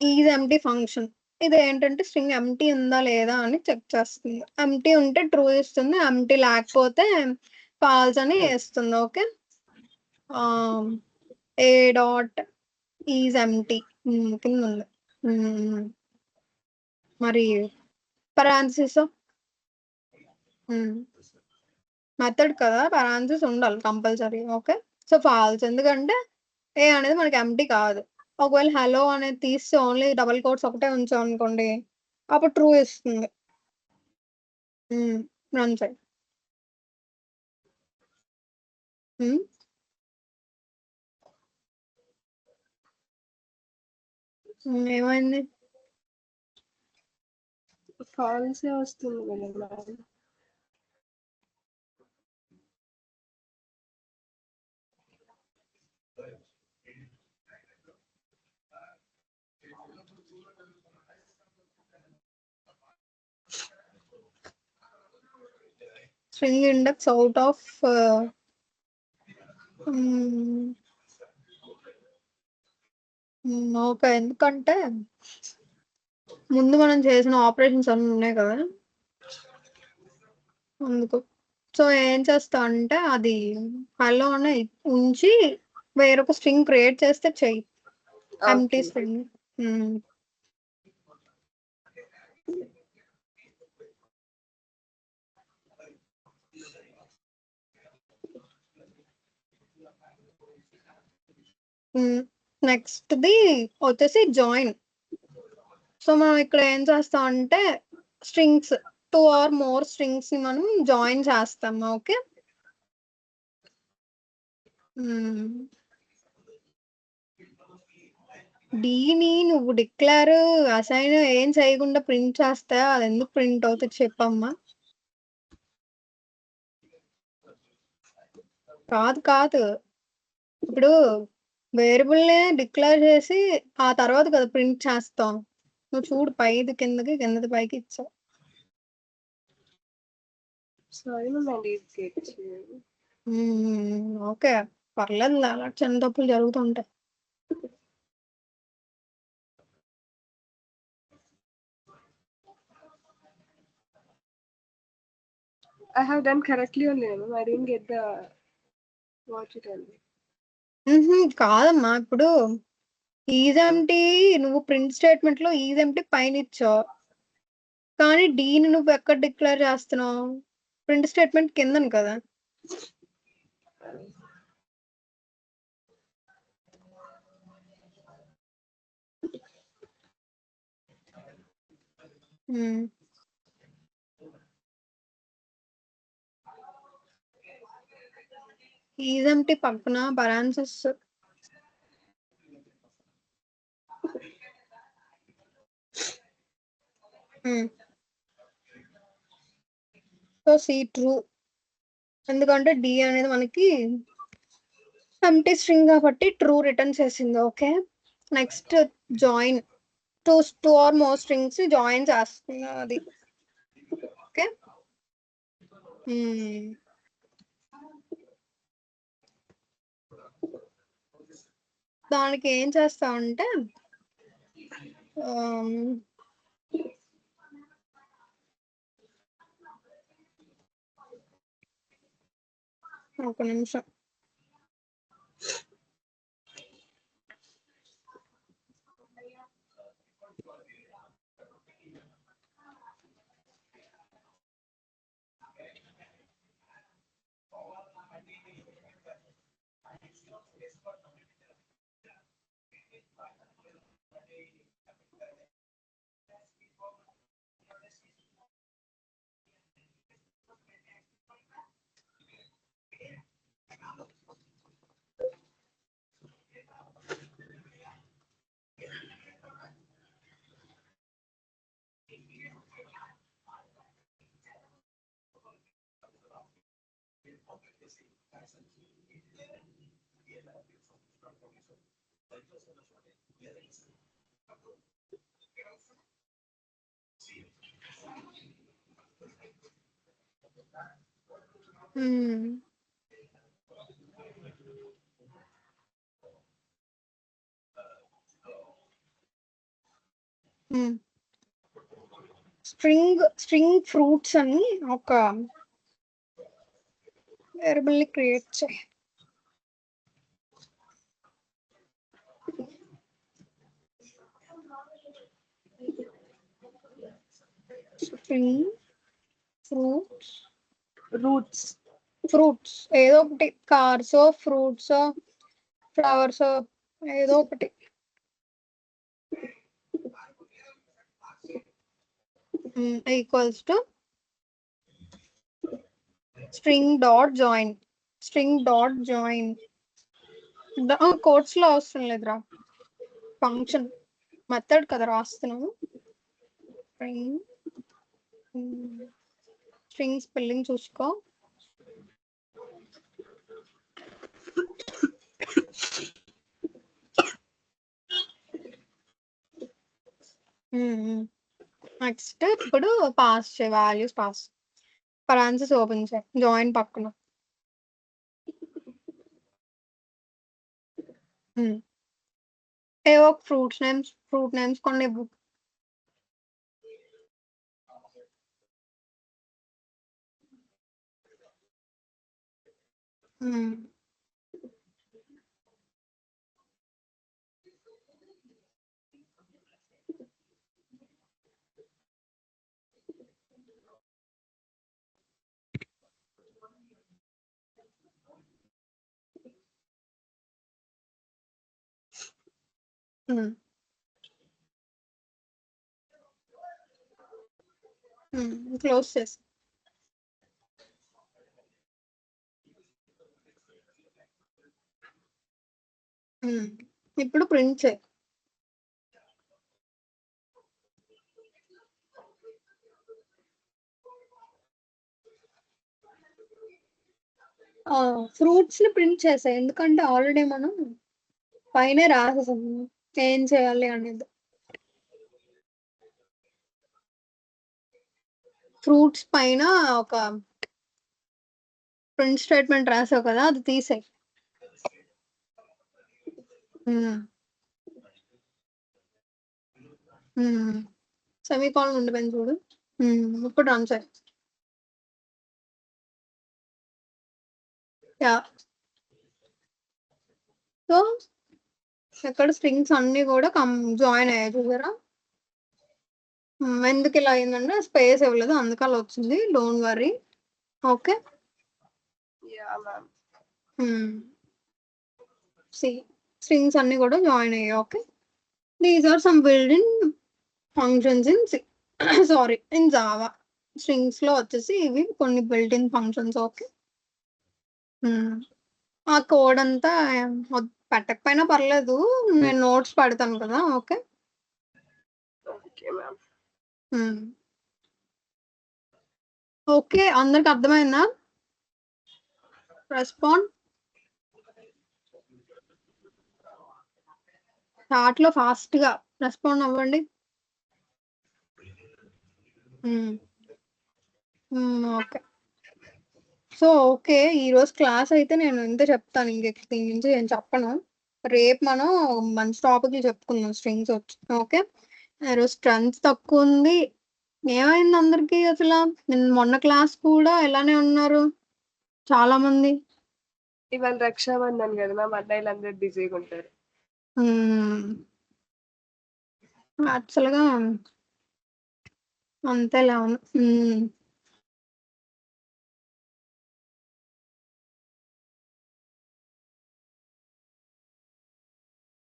Is empty function. ఇది ఏంటంటే స్ట్రింగ్ ఎంటీ ఉందా లేదా అని చెక్ చేస్తుంది. ఎంటీ ఉంటే ట్రూ ఇస్తుంది, ఎంటీ లేకపోతే ఫాల్స్ అని వేస్తుంది. Okay A dot is empty కింద ఉంది. మరి పరాన్సిస్ మెథడ్ కదా, పరాన్సిస్ ఉండాలి కంపల్సరీ. ఓకే సో ఫాల్స్ ఎందుకంటే ఏ అనేది మనకి ఎంటీ కాదు. ఒకవేళ హలో అనేది తీస్తే ఓన్లీ డబల్ కోట్స్ ఒకటే ఉంచాం అనుకోండి అప్పుడు ట్రూ ఇస్తుంది. రన్ సైడ్ ఏమైంది ఫాల్సే వస్తుంది కదా madam. String index out of okay ఎందుకంటే ముందు మనం చేసిన ఆపరేషన్స్ అన్నీ ఉన్నాయి కదా అందుకు. సో ఏం చేస్తా అంటే అది హలోనే ఉంచి వేరొక స్ట్రింగ్ క్రియేట్ చేస్తే చెయ్యి ఎంటీ స్ట్రింగ్. నెక్స్ట్‌ది వచ్చేసి జాయిన్. సో, మనం ఇక్కడ ఏం చేస్తామంటే స్ట్రింగ్స్ 2 ఆర్ మోర్ స్ట్రింగ్స్‌ని మనం జాయిన్ చేస్తాం. ఓకే. డీని నువ్వు డిక్లేర్, అసైన్ ఏం చేయకుండా ప్రింట్ చేస్తే అదెందుకు ప్రింట్ అవుతది చెప్పమ్మా? కాదు. ఇప్పుడు వేరియబుల్‌నే డిక్లేర్ చేసి ఆ తర్వాత కదా ప్రింట్ చేస్తాం. నువ్వు చూడు పైది కిందకి, కిందది పైకి ఇచ్చావు. Sorry, ma'am, I did get you. Okay. పర్లేదులే అలా చిన్న తప్పులు జరుగుతుంటాయి. I have done correctly only, ma'am. I didn't get the what you tell me. కాదమ్మా ఇప్పుడు ఈజ్ ఎంప్టీ నువ్వు ప్రింట్ స్టేట్మెంట్‌లో ఈజ్ ఎంప్టీ పైనిచ్చావు. కానీ డీని నువ్వు ఎక్కడ డిక్లేర్ చేస్తున్నావు? ప్రింట్ స్టేట్మెంట్ కిందన కదా! ఈజ్ ఎంప్టీ పక్కన పరాన్సిస్. So, C true. ఎందుకంటే డి అనేది మనకి ఎంప్టీ స్ట్రింగ్ కాబట్టి ట్రూ రిటర్న్ చేసింది. Okay. Next join 2 or more strings join చేస్తుంది అది. ఓకే. దానికి ఏం చేస్తామంటే ఒక నిమిషం. స్ట్రింగ్ ఫ్రూట్స్ అని ఒక వేరియబుల్ ని క్రియేట్ చేయి. స్ట్రింగ్ ఫ్రూట్స్ ఏదో ఒకటి, కార్స్ ఫ్రూట్స్ ఫ్లవర్స్ ఏదో ఒకటి. Equals to string dot join quotes లో అవసరం లేదురా, ఫంక్షన్ మెథడ్ కదా రాస్తున్నాము. స్ట్రింగ్ స్పెల్లింగ్ చూసుకో. నెక్స్ట్ ఇప్పుడు పాస్ చేయ వాల్యూస్ పాస్. పరాన్సిస్ ఓపెన్ చేయి జాయిన్ పక్కన. ఏవో ఫ్రూట్ నేమ్స్ కొన్ని ఇవ్వు. క్లోజ్ చేసి ఇప్పుడు ప్రింట్ చేయి. ఫ్రూట్స్ ని ప్రింట్ చేసాయి, ఎందుకంటే ఆల్రెడీ మనం పైన రాసేసాం ఏం చేయాలి అనేది. ఫ్రూట్స్ పైన ఒక ప్రింట్ స్టేట్మెంట్ రాసావు కదా, అది తీసేయి. సెమీకాలన్ ఉండిపోయింది చూడు. ఇప్పుడు రన్ చేయి. సో ఇక్కడ స్ట్రింగ్స్ అన్ని కూడా జాయిన్ అయ్యాయి చూసారా. ఎందుకు ఇలా అయిందంటే స్పేస్ ఇవ్వలేదు, అందుకు అలా వచ్చింది. Don't worry. Okay, Yeah, ma'am. Strings అన్ని కూడా జాయిన్ అయ్యాయి. Okay, these are some build in functions in sorry in Java. Strings లో వచ్చేసి ఇవి కొన్ని బిల్ట్-ఇన్ ఫంక్షన్స్. ఓకే, ఆ కోడ్ అంతా పెట్టకపోయినా పర్లేదు, నేను నోట్స్ పెడతాను కదా. Okay, Okay, ma'am. ఓకే, అందరికి అర్థమైందా? రెస్పాండ్. స్టార్ట్ లో ఫాస్ట్ గా రెస్పాండ్ అవ్వండి. ఓకే, సో ఓకే, ఈరోజు క్లాస్ అయితే నేను ఇంత చెప్తాను, దీని నుంచి నేను చెప్పను. రేపు మనం మంచి టాపిక్లు చెప్పుకుందాం, స్ట్రింగ్స్ వచ్చి. ఓకే, ఈరోజు స్ట్రెంత్ తక్కువ ఉంది. ఏమైంది అందరికి అసలు? మొన్న క్లాస్ కూడా ఇలానే ఉన్నారు చాలా మంది. ఇవాళ రక్షాబంధన్ కదా మ్యామ్, అన్నయ్యలు అందరు బిజీగా ఉంటారు. యాక్చువల్గా అంతేలా